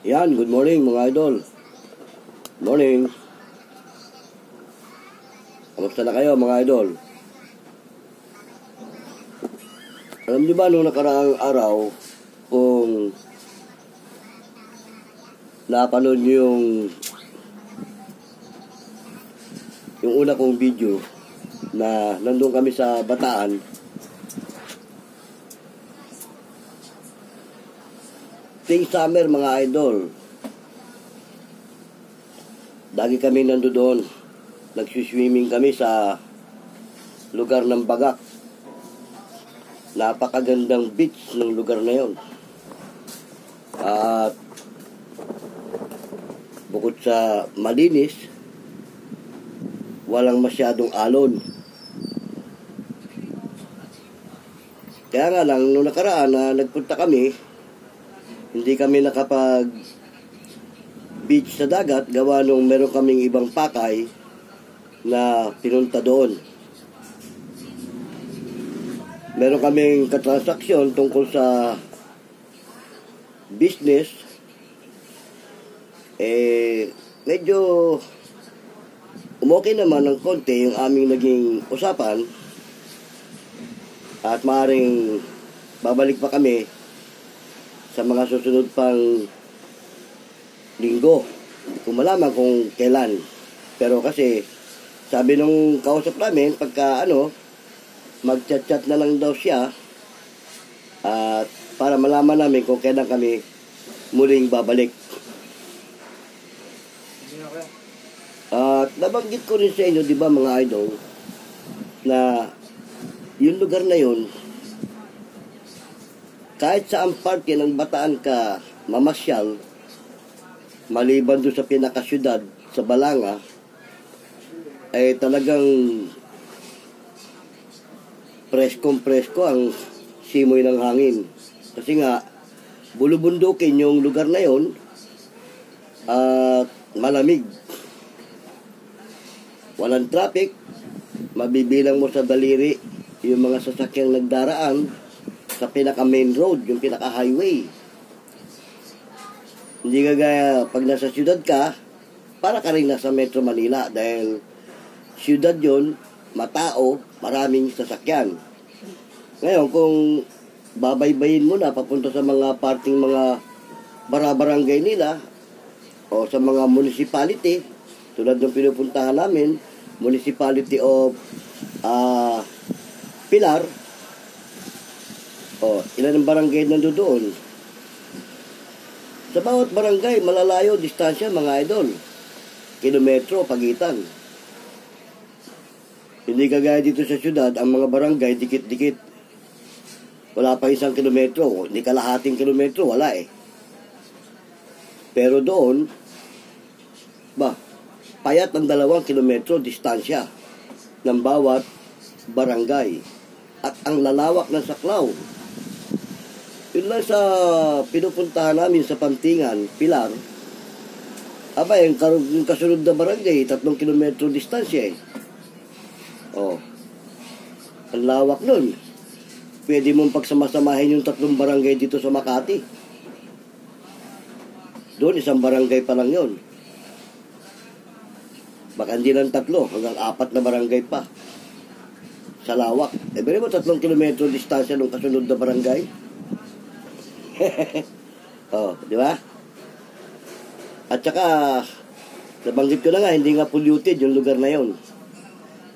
Yan, good morning mga idol. Morning. Kamusta na kayo mga idol? Alam niyo ba nung nakaraang araw, kung napanood niyo yung una kong video na nandun kami sa Bataan, ting summer mga idol, lagi kami nandoon. Nagsiswimming kami sa lugar ng Bagak. Napakagandang beach ng lugar na yon. At bukod sa malinis, walang masyadong alon. Kaya nga lang, nung nakaraan na nagpunta kami, hindi kami nakapag beach sa dagat, gawa nung meron kaming ibang pakay na pinunta doon. Meron kaming katransaksyon tungkol sa business. Medyo umokay naman ng konti yung aming naging usapan. At maaaring babalik pa kami sa mga susunod pang linggo. Hindi ko malaman kung kailan. Pero kasi sabi nung kausap namin, pagka mag-chat-chat na lang daw siya, at para malaman namin kung kailan kami muling babalik. At nabanggit ko rin sa inyo, di ba mga idol, na yung lugar na yun, kahit saan parte ng Bataan ka mamasyal, maliban doon sa pinakasyudad, sa Balanga, ay talagang presko ang simoy ng hangin. Kasi nga, bulubundukin yung lugar na yon at malamig. Walang traffic, mabibilang mo sa daliri yung mga sasakyang nagdaraan sa pinaka main road, yung pinaka highway. Hindi kagaya pag nasa syudad ka, para ka rin nasa Metro Manila dahil syudad yon, matao, maraming sasakyan. Ngayon, kung babaybayin mo na papunta sa mga parting mga barabarangay nila o sa mga municipality, tulad ng pinupuntahan namin, Municipality of Pilar, ilan ang barangay nandoon? Sa bawat barangay, malalayo distansya mga idol. Kilometro, pagitan. Hindi kagaya dito sa syudad, ang mga barangay dikit-dikit. Wala pa 1 kilometro, hindi kalahating kilometro, wala eh. Pero doon, payat ang 2 kilometro distansya ng bawat barangay. At ang lalawak ng saklaw. Yun lang sa pinupuntahan namin sa Pantingan, Pilar, yung kasunod na barangay, 3 kilometro distansya eh. Ang lawak nun. Pwede mong pagsamasamahin yung 3 barangay dito sa Makati. Doon, 1 barangay pa lang yun. Baka hindi lang 3, hanggang 4 na barangay pa. Sa lawak. Pero mo 3 kilometro distansya ng kasunod na barangay. Di ba? At saka, nabanggit ko na nga, hindi nga polluted yung lugar na yun.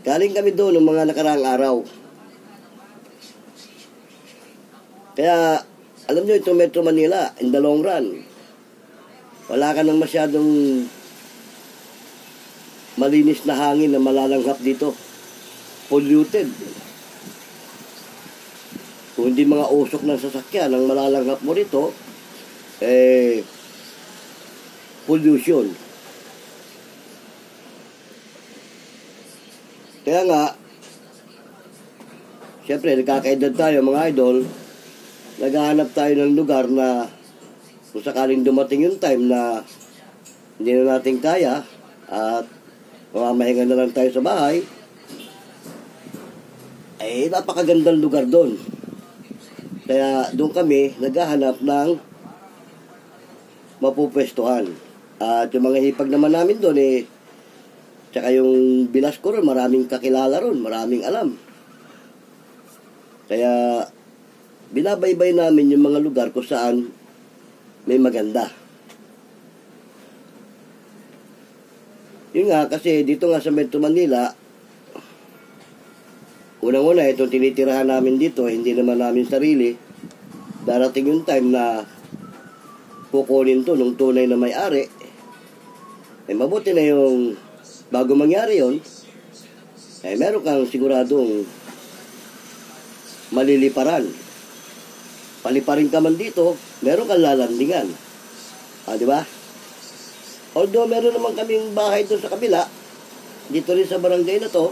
Galing kami doon ng mga nakaraang araw. Kaya, alam nyo, ito Metro Manila, in the long run, wala ka nang masyadong malinis na hangin na malalanghap dito. Polluted. Kung hindi mga usok ng sasakyan ang malalanghap mo rito, pollution. Kaya nga, siyempre, nagkakaedad tayo mga idol, naghahanap tayo ng lugar na kung sakaling dumating yung time na hindi na natin kaya at mamamahinga na lang tayo sa bahay, napakagandang lugar doon. Kaya doon kami naghahanap ng mapupwestuhan. At yung mga hipag naman namin doon tsaka yung Bilasco ron, maraming kakilala ron, maraming alam. Kaya binabaybay namin yung mga lugar kung saan may maganda. Yun nga, kasi dito nga sa Metro Manila, unang-una, itong tinitirahan namin dito, hindi naman namin sarili. Darating yung time na kukunin to nung tunay na may-ari. Mabuti na yung bago mangyari yon, meron kang siguradong maliliparan. Paliparin ka man dito, meron kang lalandingan. Di ba? Although meron naman kaming bahay doon sa kabila, dito rin sa barangay na to,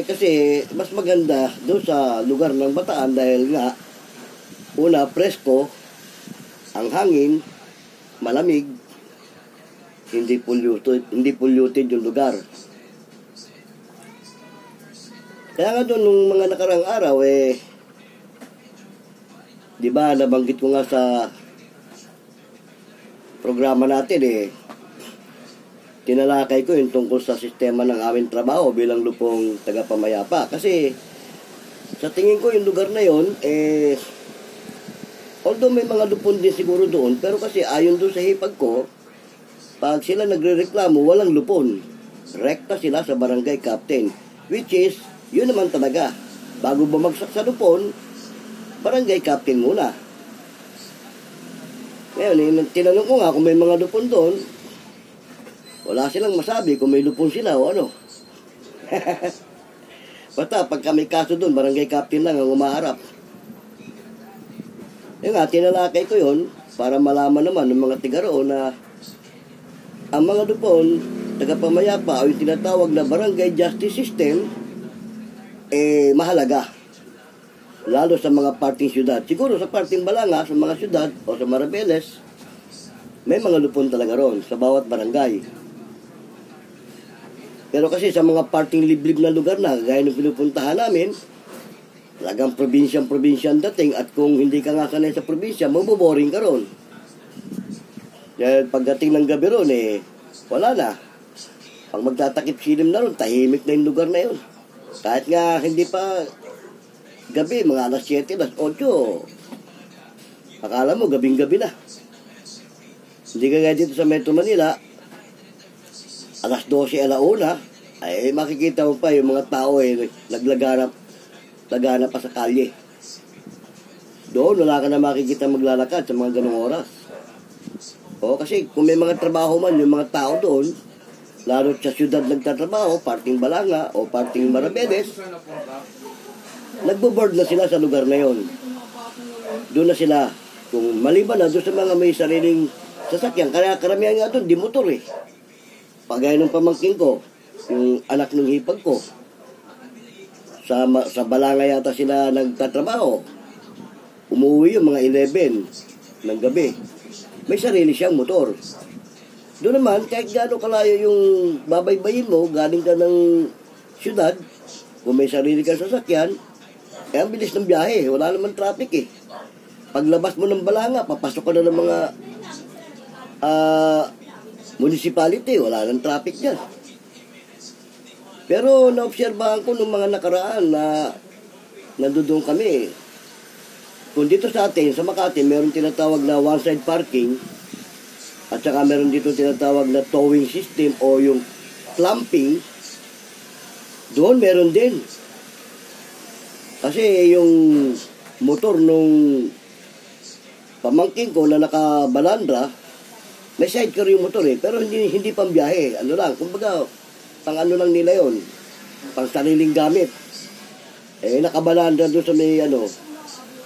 kasi mas maganda doon sa lugar ng Bataan dahil nga, una, presko, ang hangin, malamig, hindi polluted yung lugar. Kaya nga doon nung mga nakarang araw di ba nabanggit ko nga sa programa natin tinalakay ko yung tungkol sa sistema ng aming trabaho bilang lupong tagapamayapa. Kasi sa tingin ko yung lugar na yon although may mga lupon din siguro doon, pero kasi ayon doon sa hipag ko, pag sila nagrereklamo, walang lupon. Rekta sila sa barangay captain. Which is, yun naman talaga. Bago bumagsak sa lupon, barangay captain muna. Ngayon, tinanong ko nga kung may mga lupon doon, wala silang masabi kung may lupon sila o ano. Basta, pag may kaso doon, barangay captain lang ang umaharap. Yung nga, tinalakay ko yun para malaman naman ng mga tigaro na ang mga lupon, tagapamayapa o yung tinatawag na barangay justice system, mahalaga. Lalo sa mga parting syudad. Siguro sa parting Balanga, sa mga syudad o sa Marabeles, may mga lupon talaga ron sa bawat barangay. Pero kasi sa mga parting liblib na lugar na, gaya ng pinupuntahan namin, talagang probinsya ang dating at kung hindi ka nga sanay sa probinsya, maboboring ka ron. Dahil pagdating ng gabi ron, wala na. Pag magtatakip silim na ron, tahimik na yung lugar na yun. Kahit nga hindi pa gabi, mga alas 7, alas 8, akala mo gabing-gabi na. Hindi ka gaya dito sa Metro Manila, alas 12, alauna, makikita mo pa yung mga tao naglaganap pa sa kalye. Doon, wala ka na makikita maglalakad sa mga ganong oras. Kasi kung may mga trabaho man, yung mga tao doon, lalo sa syudad nagtatrabaho, parting Balanga o parting Marabeles, nagbo-board na sila sa lugar na yon. Doon na sila. Kung maliban na, doon sa mga may sariling sasakyan, kaya karamihan nga doon, di motor Pagaya ng pamangkin ko, yung anak ng hipag ko, sa Balanga yata sila nagtatrabaho. Umuwi yung mga 11 ng gabi. May sarili siyang motor. Doon naman, kahit gaano kalayo yung babaybayin mo, galing ka ng syudad, kung may sarili kang sasakyan, ang bilis ng biyahe, wala naman traffic Paglabas mo ng Balanga, papasok ka na ng mga municipality, wala nang traffic dyan. Pero naobserbahan ko nung mga nakaraan na nandoon kami. Kung dito sa atin, sa Makati, meron tinatawag na one-side parking at saka meron dito tinatawag na towing system o yung clamping. Doon meron din. Kasi yung motor nung pamangkin ko na nakabalandra, may sidecar yung motor pero hindi pang biyahe. Ano lang, kumbaga, pang ano lang nila yon, pang sariling gamit. Nakabalandra doon sa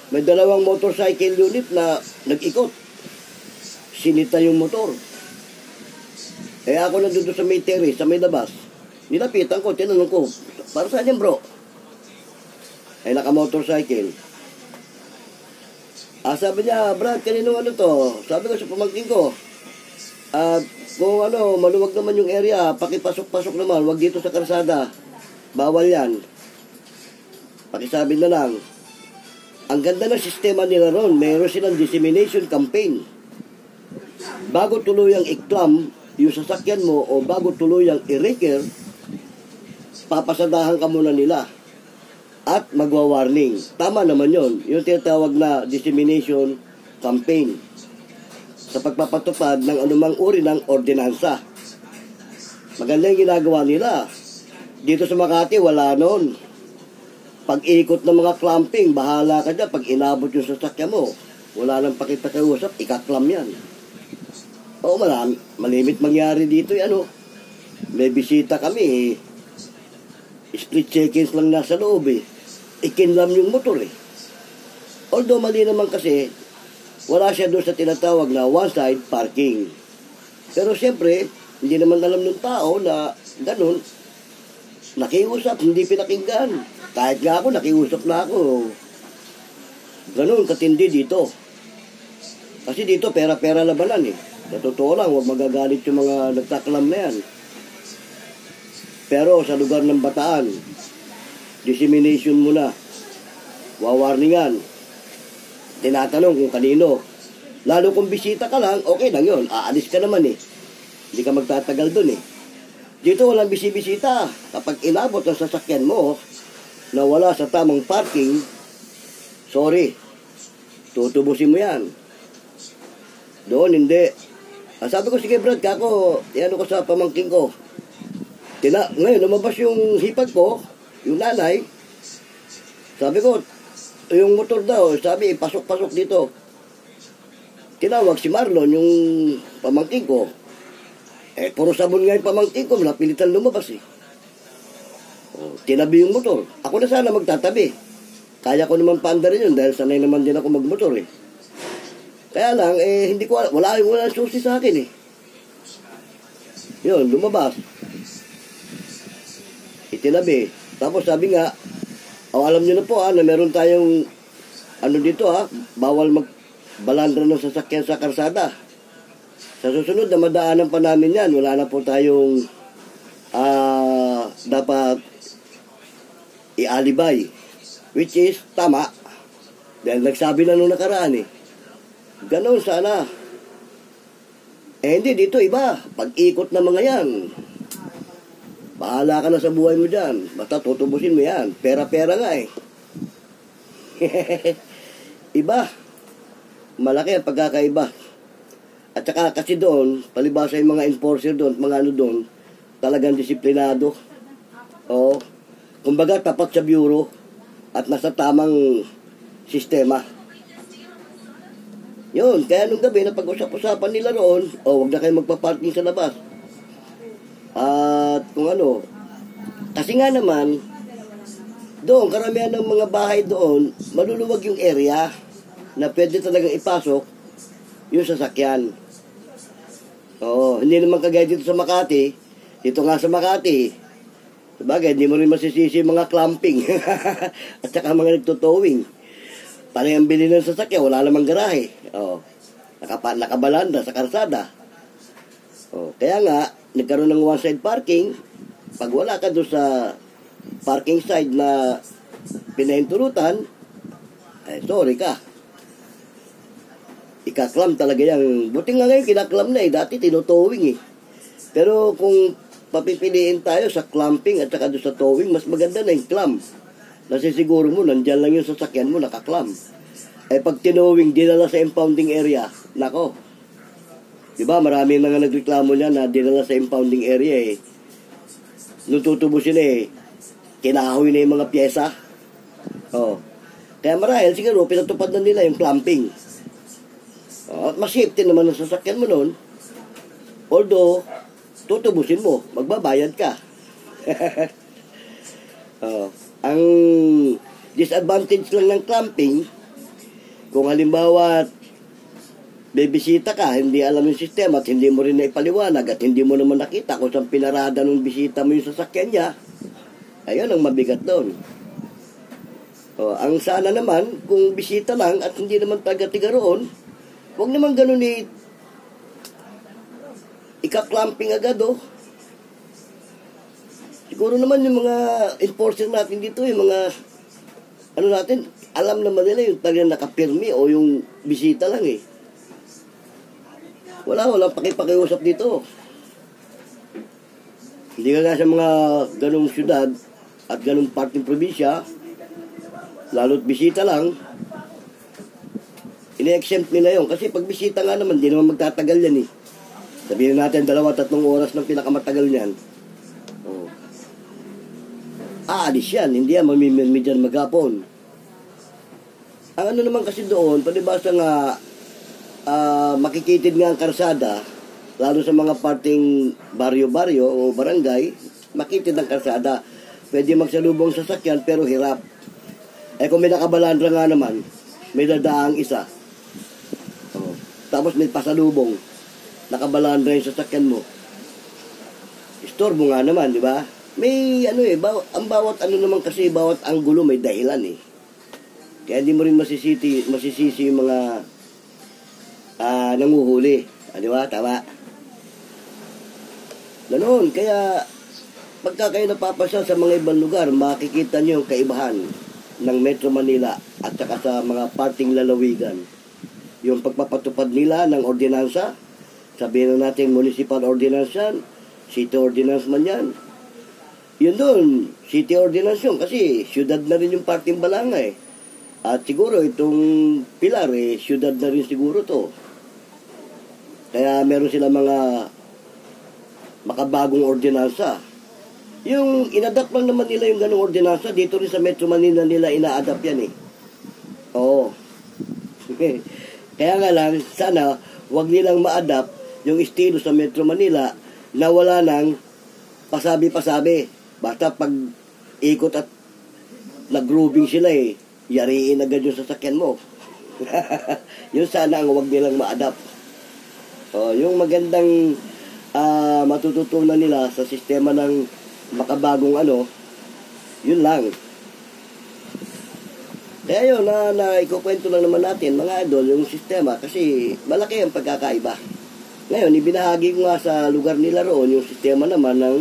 may dalawang motorcycle unit na nag-ikot. Sinita yung motor. Ako nandun sa may terrace, sa may labas. Nilapitan ko, tinanong ko, para saan yan bro? Naka-motorcycle. Sabi niya, Brad, kanino to? Sabi ko sa pamangkin ko, kung maluwag naman yung area, pakipasok-pasok naman, wag dito sa kalsada. Bawal yan. Pakisabi na lang. ang ganda ng sistema nila ron, meron silang dissemination campaign. Bago tuluyang i-clam yung sasakyan mo o bago tuluyang i-reker, papasadahan ka muna nila at magwa-warning. Tama naman yon, yung tinatawag na dissemination campaign sa pagpapatupad ng anumang uri ng ordinansa. Maganda yung ginagawa nila. Dito sa Makati, wala nun. Pag-ikot ng mga clamping, bahala ka dyan. Pag inabot yung sasakyan mo, wala nang pakipakiusap, ikaklam yan. Oo, malimit mangyari dito. May bisita kami. Split seconds lang nasa loob eh. Ikinlam yung motor eh. Although mali naman kasi, wala siya doon sa tinatawag na one-side parking. Pero siyempre, hindi naman alam ng tao na ganun. Nakiusap, hindi pinakinggan. Kahit nga ako, nakiusap na ako. Ganun, katindi dito. Kasi dito, pera-pera labanan eh. Sa totoo lang, huwag magagalit yung mga nagtaklam na yan. Pero sa lugar ng Bataan, dissemination muna. Wawarningan. Tinatanong kung kanino. Lalo kung bisita ka lang, okay lang yun. Aalis ka naman eh. Hindi ka magtatagal dun eh. Dito walang bisibisita. Kapag inabot ang sasakyan mo na wala sa tamang parking, sorry, tutubusin mo yan. Doon hindi. Sabi ko, sige Brad, kako, ko sa pamangking ko. Ngayon, lumabas yung hipag ko, yung nanay. Sabi ko, yung motor daw, sabi, pasok-pasok dito. Tinawag si Marlon, yung pamangking ko. Puro sabon nga yung pamangking ko, napilitan lumabas eh. Tinabi yung motor. Ako na sana magtatabi. Kaya ko naman paanda rin yun, dahil sanay naman din ako magmotor eh. Kaya lang, hindi ko, wala susi sa akin eh. Yun, lumabas. Itinabi. Tapos sabi nga, alam nyo na po na meron tayong, dito bawal magbalandra ng sasakyan sa karsada. Sa susunod na madaanan pa namin yan, wala na po tayong dapat i-alibay. Which is, tama. Dahil nagsabi na nung nakaraan eh. Ganon sana. Hindi, dito iba. Pag-ikot na mga yan. Bahala ka na sa buhay mo dyan. Basta tutubusin mo yan. Pera-pera nga eh. Iba. Malaki ang pagkakaiba. At saka kasi doon, palibasa yung mga enforcer doon, mga doon, talagang disiplinado. Oo. Kumbaga, tapat sa bureau at nasa tamang sistema. Yun, kaya nung gabi, napag-usap-usapan nila roon, huwag na kayo magpa-parking sa labas. At kung kasi nga naman, doon, karamihan ng mga bahay doon, maluluwag yung area na pwede talagang ipasok yung sasakyan. Hindi naman kagaya dito sa Makati. Dito nga sa Makati, sabagay, hindi mo rin masisisi mga clamping at saka mga nagtotowing. Paano yung bili ng sasakyan? Wala namang garahe. Nakabalanda sa karsada. Kaya nga, nagkaroon ng one-side parking. Pag wala ka doon sa parking side na pinahintulutan, sorry ka. Ikaklam talaga yan. Buti nga ngayon, kinaklam na eh. Dati tinotowing eh. Pero kung papipiliin tayo sa clamping at saka doon sa towing, mas maganda na yung clam. Nasisiguro mo, nandyan lang yung sasakyan mo, nakaklam. Pag tinowing, dinala sa impounding area, nako. Diba, marami na nga nagreklamo niya na dinala sa impounding area eh. Nung tutubusin eh, kinahoy na yung mga pyesa. Kaya marahil, siguro, pinatupad na nila yung clamping. At mas safety naman ang sasakyan mo nun. Although, tutubusin mo, magbabayad ka. Ang disadvantage lang ng clamping, kung halimbawa may bisita ka, hindi alam yung sistema at hindi mo rin naipaliwanag at hindi mo naman nakita kung saan pinarada ng bisita mo yung sasakyan niya, ayun ang mabigat doon. Ang sana naman, kung bisita lang at hindi naman taga-tiga roon, huwag naman ganun ika-clamping agad Siguro naman yung mga enforcer natin dito, yung mga ano natin, alam naman nila yung talagang nakapirmi o yung bisita lang eh. Walang pakipakiusap dito. Hindi ka nga sa mga ganong syudad at ganong parting probinsya, lalo't bisita lang, ine-exempt nila yun. Kasi pag bisita nga naman, di naman magtatagal yan eh. Sabihin natin 2-3 oras ng pinakamatagal niyan. Oh. Aalis yan, hindi yan mamimirmi dyan maghapon. Ang ano naman kasi doon, palibasa nga, makikitid nga ang karsada, lalo sa mga parting baryo-baryo o barangay, makitid ang karsada. Pwede magsalubong sa sasakyan pero hirap. Eh kung may nakabalandra nga naman, may dadaang isa. Oh. Tapos may pasalubong, nakabalandra yung sasakyan mo. Istorbo nga naman, di ba? May ano eh, ang bawat ano naman kasi, bawat anggulo may dahilan eh. Kaya hindi mo rin masisisi yung mga nanguhuli. Di ba? Tama. Ganoon. Kaya pagka kayo napapasya sa mga ibang lugar, makikita nyo yung kaibahan ng Metro Manila at saka sa mga parting lalawigan. Yung pagpapatupad nila ng ordinansa, sabihin na natin municipal ordinance yan, city ordinance man yan. Yun doon, city ordinance yun kasi syudad na rin yung parting Balanga eh. At siguro itong Pilar eh, syudad na rin siguro to. Kaya meron sila mga makabagong ordinansa. Yung inadapt lang naman nila yung ganong ordinansa, dito rin sa Metro Manila nila ina-adapt yan eh. Oo. Kaya nga lang, sana wag nilang ma-adapt yung estilo sa Metro Manila na wala nang pasabi-pasabi. Basta pag ikot at nag-grooving sila eh, yariin agad yung sasakyan mo. Yun sana ang wag nilang ma-adapt. Yung magandang matututunan nila sa sistema ng makabagong ano, yun lang. Kaya yun, ikukwento lang naman natin, mga idol, yung sistema, kasi malaki ang pagkakaiba. Ngayon, ibinahagi ko nga sa lugar nila roon, yung sistema naman ng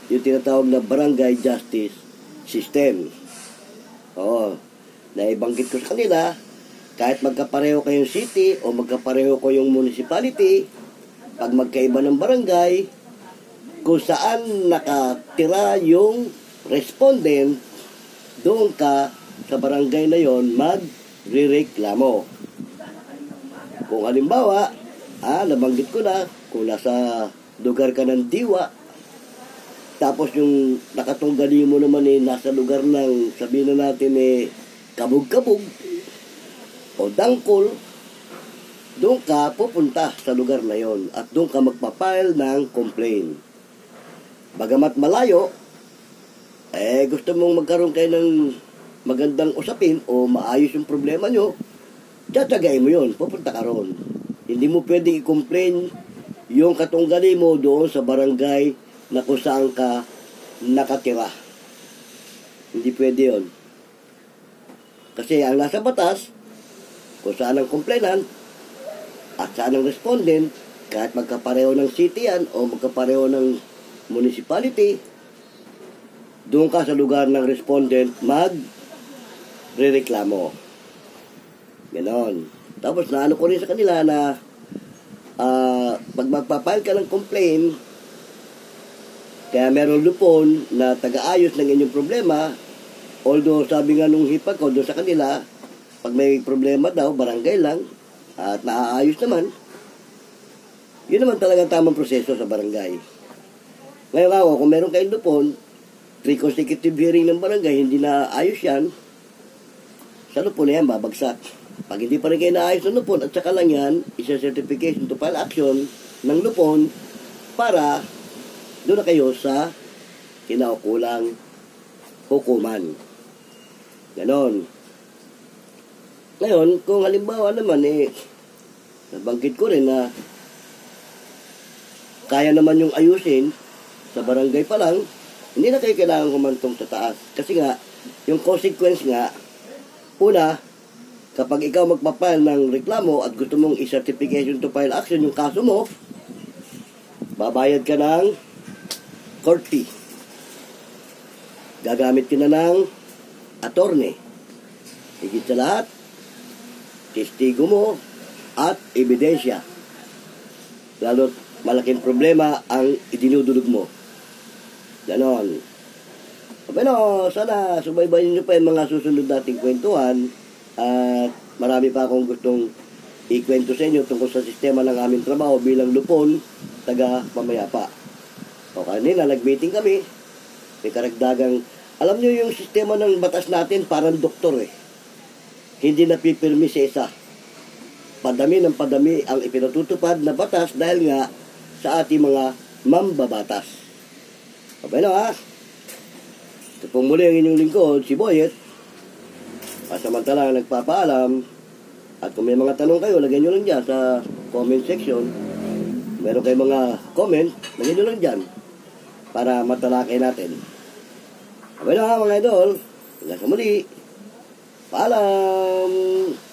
yung tinatawag na Barangay Justice System. Naibanggit ko sa kanila, kahit magkapareho kayong city o magkapareho ko yung municipality, pag magkaiba ng barangay, kung saan nakatira yung respondent, doon ka sa barangay na yon magrereklamo. Kung halimbawa, nabanggit ko na, kung nasa lugar ka ng Diwa, tapos yung nakatunggali mo naman nasa lugar ng, sabihin na natin kabog-kabog o dangkol, doon ka pupunta sa lugar na yon at doon ka magpapile ng complaint. Bagamat malayo, gusto mong magkaroon kayo ng magandang usapin o maayos yung problema nyo, tatagay mo yon, pupunta ka ron. Hindi mo pwede i-complain yung katunggali mo doon sa barangay na kung saan ka nakatira. Hindi pwede yon. Kasi ang nasa batas, kung saan ang complainant at saan ang respondent, kahit magkapareho ng city yan o magkapareho ng municipality, doon ka sa lugar ng respondent magrereklamo. Ganon. Tapos naano ko rin sa kanila na pag magpapile ka ng complaint, kaya meron lupon na taga-ayos ng inyong problema, although sabi nga nung hipag ko doon sa kanila, pag may problema daw, barangay lang, at naaayos naman, yun naman talagang tamang proseso sa barangay. Ngayon ako, kung meron kayong lupon, 3 consecutive hearing ng barangay, hindi na ayos yan, sa lupon na yan, babagsak. Pag hindi pa rin kayo naayos ng lupon, at saka lang yan, isa-certification to file action ng lupon para doon na kayo sa kinaukulang hukuman. Ganon. Ngayon, kung halimbawa naman, nabanggit ko rin na kaya naman yung ayusin sa barangay pa lang, hindi na kayo kailangan humantong sa taas. Kasi nga, yung consequence nga, una, kapag ikaw magpapile ng reklamo at gusto mong i-certification to file action yung kaso mo, babayad ka ng court fee. Gagamit ka na ng attorney. Higit sa lahat, testigo mo at ebidensya. Lalo't malaking problema ang idinudulog mo. Ganon. Bueno, sana subaybayin nyo pa yung mga susunod nating kwentuhan at marami pa akong gustong ikwento sa inyo tungkol sa sistema ng aming trabaho bilang lupon, taga Pamayapa. O kanina, nag-meeting kami. May karagdagang, alam nyo yung sistema ng batas natin parang doktor eh. Hindi napipirmi sa isa. Padami ng padami ang ipinatutupad na batas dahil nga sa ating mga mambabatas. Okay na ha? Ito pong muli ang inyong lingkod, si Boyet. Pasamantala nagpapaalam. At kung may mga tanong kayo, lagyan nyo lang dyan sa comment section. Meron kayong mga comment, lagyan nyo lang dyan para matalakay natin. Okay na ha mga idol. Hanggang sa muli. Paalam!